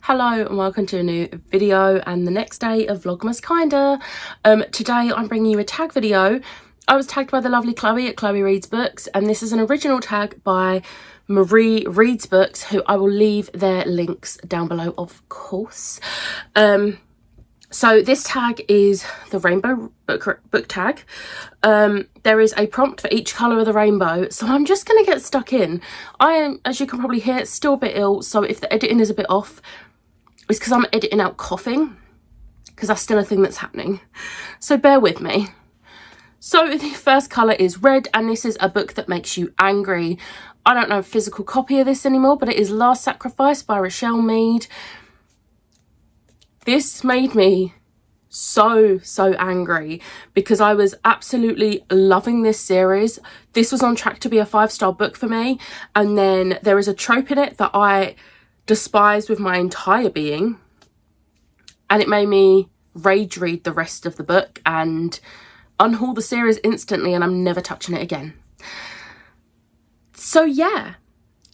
Hello and welcome to a new video and the next day of Vlogmas kinda. Today I'm bringing you a tag video. I was tagged by the lovely Chloe at Chloe Reads Books, and this is an original tag by Marie Reads Books, who I will leave their links down below, of course. So this tag is the rainbow book tag. There is a prompt for each colour of the rainbow, so I'm just going to get stuck in. I am, as you can probably hear, still a bit ill, so if the editing is a bit off, it's because I'm editing out coughing, because that's still a thing that's happening. So bear with me. So the first colour is red, and this is a book that makes you angry. I don't know a physical copy of this anymore, but it is Last Sacrifice by Rochelle Mead. This made me so angry because I was absolutely loving this series. This was on track to be a 5-star book for me, and then there is a trope in it that I despise with my entire being, and it made me rage read the rest of the book and unhaul the series instantly, and I'm never touching it again. So yeah.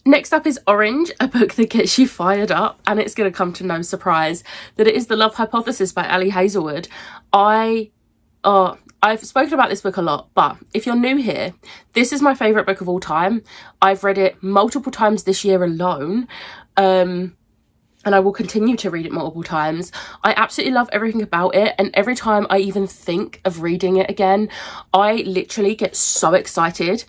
Next up is Orange, a book that gets you fired up, and it's going to come to no surprise that it is The Love Hypothesis by Ali Hazelwood. I've spoken about this book a lot, but if you're new here, this is my favourite book of all time. I've read it multiple times this year alone, and I will continue to read it multiple times. I absolutely love everything about it, and every time I even think of reading it again, I literally get so excited.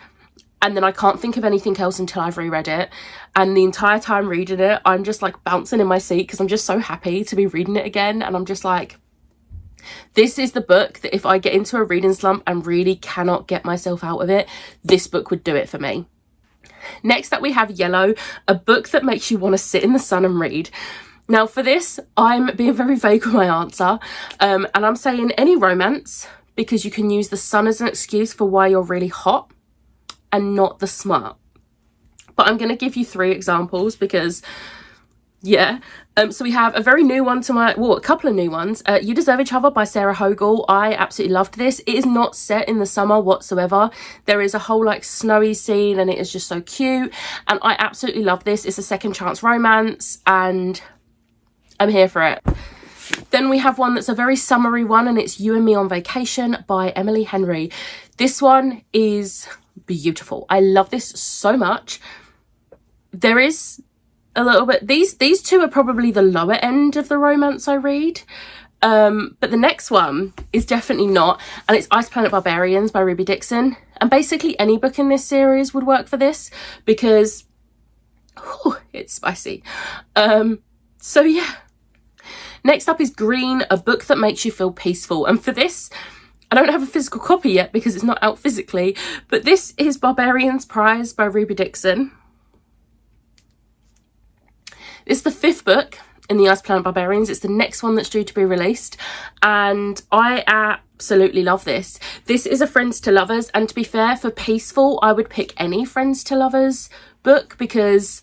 And then I can't think of anything else until I've reread it. And the entire time reading it, I'm just like bouncing in my seat because I'm just so happy to be reading it again. And I'm just like, this is the book that if I get into a reading slump and really cannot get myself out of it, this book would do it for me. Next up we have Yellow, a book that makes you want to sit in the sun and read. Now for this, I'm being very vague with my answer. And I'm saying any romance, because you can use the sun as an excuse for why you're really hot, and not the smart. But I'm going to give you 3 examples because, yeah. So we have a very new one to my, well, a couple of new ones. You Deserve Each Other by Sarah Hogle. I absolutely loved this. It is not set in the summer whatsoever. There is a whole like snowy scene, and it is just so cute. And I absolutely love this. It's a second chance romance, and I'm here for it. Then we have one that's a very summery one, and it's You and Me on Vacation by Emily Henry. This one is beautiful. I love this so much. There is a little bit, these two are probably the lower end of the romance I read, but the next one is definitely not, and it's Ice Planet Barbarians by Ruby Dixon. And basically any book in this series would work for this because it's spicy. So yeah. Next up is Green, a book that makes you feel peaceful. And for this, I don't have a physical copy yet because it's not out physically, but this is Barbarian's Prize by Ruby Dixon. It's the 5th book in the Ice Planet Barbarians. It's the next one that's due to be released, and I absolutely love this. This is a Friends to Lovers, and to be fair, for peaceful, I would pick any Friends to Lovers book because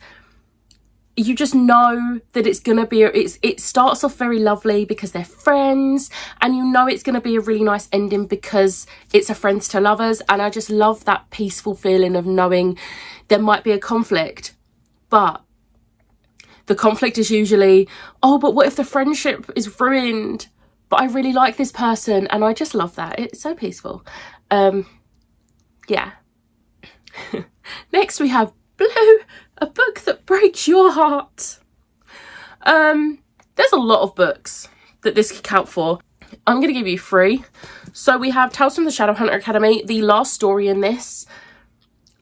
you just know that it's gonna be it starts off very lovely because they're friends, and you know it's gonna be a really nice ending because it's a Friends to Lovers. And I just love that peaceful feeling of knowing there might be a conflict, but the conflict is usually, oh, but what if the friendship is ruined, but I really like this person. And I just love that. It's so peaceful. Yeah. Next we have Blue, a book that breaks your heart. There's a lot of books that this could count for. I'm going to give you 3. So we have Tales from the Shadowhunter Academy. The last story in this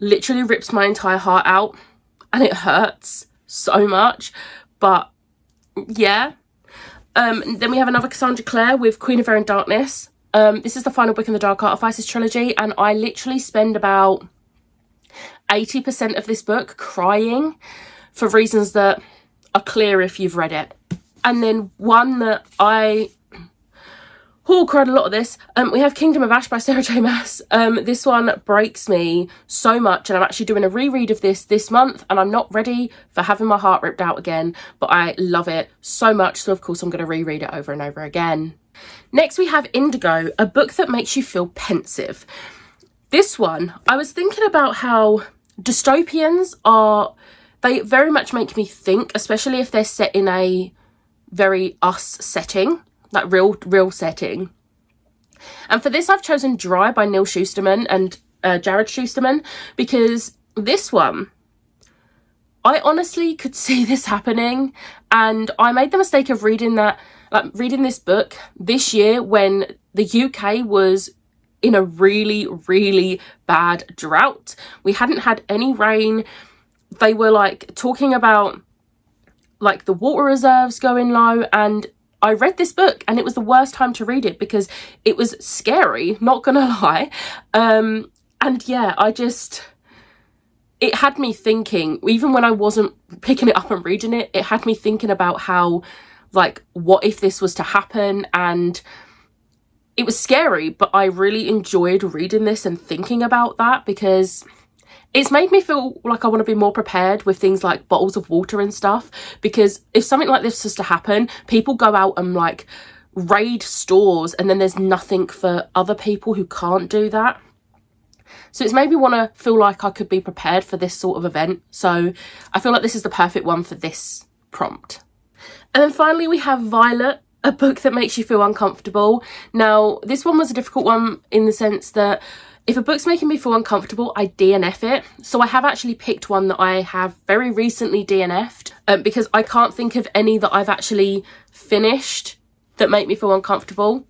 literally rips my entire heart out, and it hurts so much, but yeah. Then we have another Cassandra Clare with Queen of Air and Darkness. This is the final book in the Dark Artifices trilogy, and I literally spend about 80% of this book crying for reasons that are clear if you've read it. And then one that I cried a lot of this. We have Kingdom of Ash by Sarah J Maas. This one breaks me so much, and I'm actually doing a reread of this month, and I'm not ready for having my heart ripped out again, but I love it so much, so of course I'm going to reread it over and over again. Next we have Indigo, a book that makes you feel pensive. This one, I was thinking about how dystopians are, they very much make me think, especially if they're set in a very us setting, like real setting. And for this, I've chosen Dry by Neil Shusterman and Jared Shusterman, because this one, I honestly could see this happening, and I made the mistake of reading this book this year when the UK was in a really, really bad drought. We hadn't had any rain. They were like talking about like the water reserves going low, and I read this book and it was the worst time to read it because it was scary, not gonna lie. And yeah, it had me thinking, even when I wasn't picking it up and reading it, it had me thinking about how, like, what if this was to happen? And it was scary, but I really enjoyed reading this and thinking about that, because it's made me feel like I want to be more prepared with things like bottles of water and stuff, because if something like this was to happen, people go out and like raid stores and then there's nothing for other people who can't do that. So it's made me want to feel like I could be prepared for this sort of event. So I feel like this is the perfect one for this prompt. And then finally we have Violet, a book that makes you feel uncomfortable. Now, this one was a difficult one in the sense that if a book's making me feel uncomfortable, I DNF it. So I have actually picked one that I have very recently DNF'd because I can't think of any that I've actually finished that make me feel uncomfortable.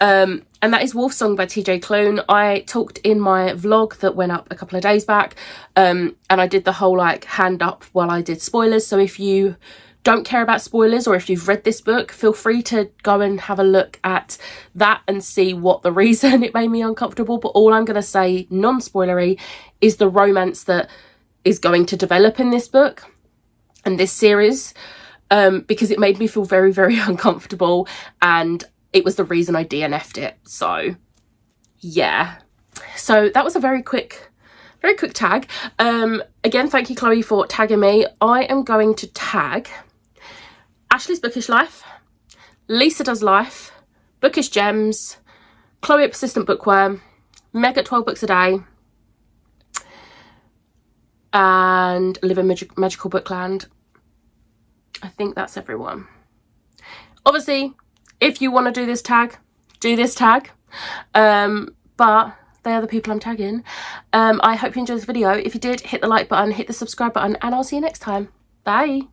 And that is Wolf Song by TJ Klune. I talked in my vlog that went up a couple of days back, and I did the whole like hand up while I did spoilers. So if you don't care about spoilers, or if you've read this book, feel free to go and have a look at that and see what the reason it made me uncomfortable. But all I'm going to say, non-spoilery, is the romance that is going to develop in this book and this series, because it made me feel very, very uncomfortable, and it was the reason I DNF'd it. So yeah, so that was a very quick tag. Again, thank you, Chloe, for tagging me. I am going to tag Ashley's Bookish Life, Lisa Does Life, Bookish Gems, Chloe at Persistent Bookworm, Meg at 12 Books a Day, and Live in Magical Bookland. I think that's everyone. Obviously, if you want to do this tag, do this tag. But they are the people I'm tagging. I hope you enjoyed this video. If you did, hit the like button, hit the subscribe button, and I'll see you next time. Bye.